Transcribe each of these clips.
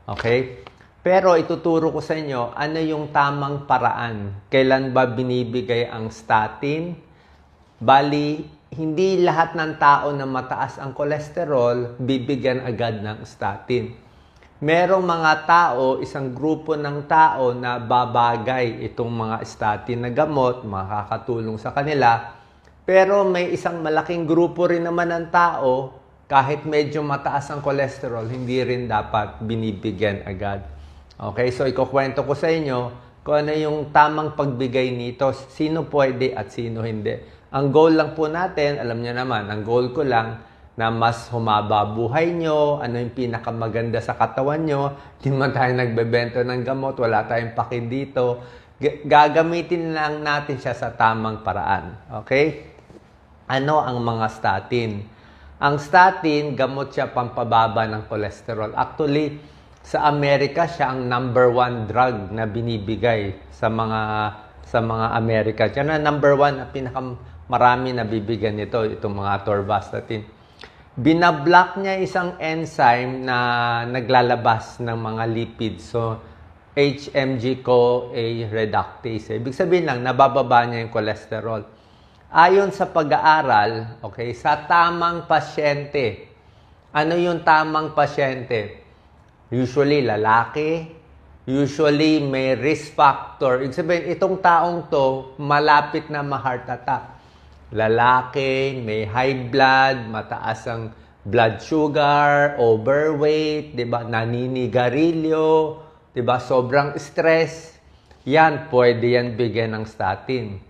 Okay? Pero ituturo ko sa inyo ano yung tamang paraan. Kailan ba binibigay ang statin? Bali, hindi lahat ng tao na mataas ang kolesterol bibigyan agad ng statin. Merong mga tao, isang grupo ng tao na babagay itong mga statin na gamot, makakatulong sa kanila. Pero may isang malaking grupo rin naman ng tao, kahit medyo mataas ang kolesterol, hindi rin dapat binibigyan agad. Okay, so ikukwento ko sa inyo kung ano yung tamang pagbigay nito, sino pwede at sino hindi. Ang goal lang po natin, alam niyo naman, ang goal ko lang na mas humaba buhay nyo, ano yung pinakamaganda sa katawan nyo, hindi man tayo nagbebento ng gamot, wala tayong paki dito. Gagamitin lang natin siya sa tamang paraan. Okay? Ano ang mga statin? Ang statin, gamot siya pampababa ng kolesterol. Actually, sa Amerika, siya ang #1 drug na binibigay sa mga Amerika. Siya na #1 na pinakamarami na bibigyan nito, itong mga atorvastatin. Binablock niya isang enzyme na naglalabas ng mga lipids. So, HMG-CoA reductase. Ibig sabihin lang, nabababa niya yung kolesterol. Ayon sa pag-aaral, okay, sa tamang pasyente. Ano yung tamang pasyente? Usually, lalaki. Usually, may risk factor. Ibig sabihin, itong taong to, malapit na ma-heart attack. Lalaki, may high blood, mataas ang blood sugar, overweight, 'di ba? Naninigarilyo, 'di ba? Sobrang stress. Yan, pwede yan bigyan ng statin.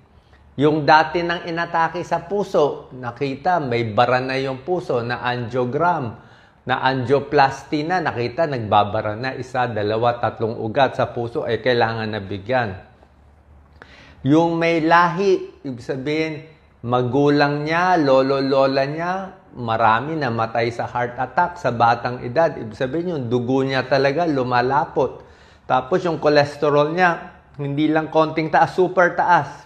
Yung dati nang inatake sa puso, nakita may bara na yung puso na angiogram, na angioplasty na, nakita nagbabara na 1, 2, 3 ugat sa puso, ay kailangan na bigyan. Yung may lahi, ibig sabihin, magulang niya, lolo-lola niya, marami namatay sa heart attack sa batang edad. Ibig sabihin yung dugo niya talaga lumalapot. Tapos yung cholesterol niya, hindi lang konting taas, super taas.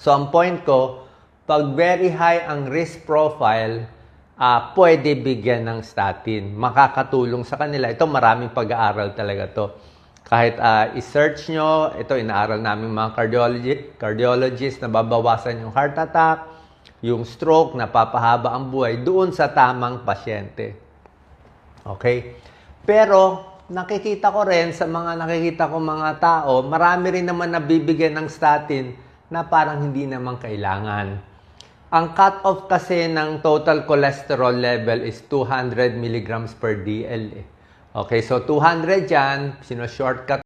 So ang point ko, pag very high ang risk profile, pwede bigyan ng statin. Makakatulong sa kanila. Ito maraming pag-aaral talaga to. Kahit i-search nyo, ito inaaral namin mga cardiologist na babawasan yung heart attack, yung stroke, napapahaba ang buhay, doon sa tamang pasyente. Okay? Pero, nakikita ko rin sa mga nakikita ko mga tao, marami rin naman nabibigyan ng statin na parang hindi naman kailangan. Ang cut-off kasi ng total cholesterol level is 200 mg per DL. Okay, so 200 yan, shortcut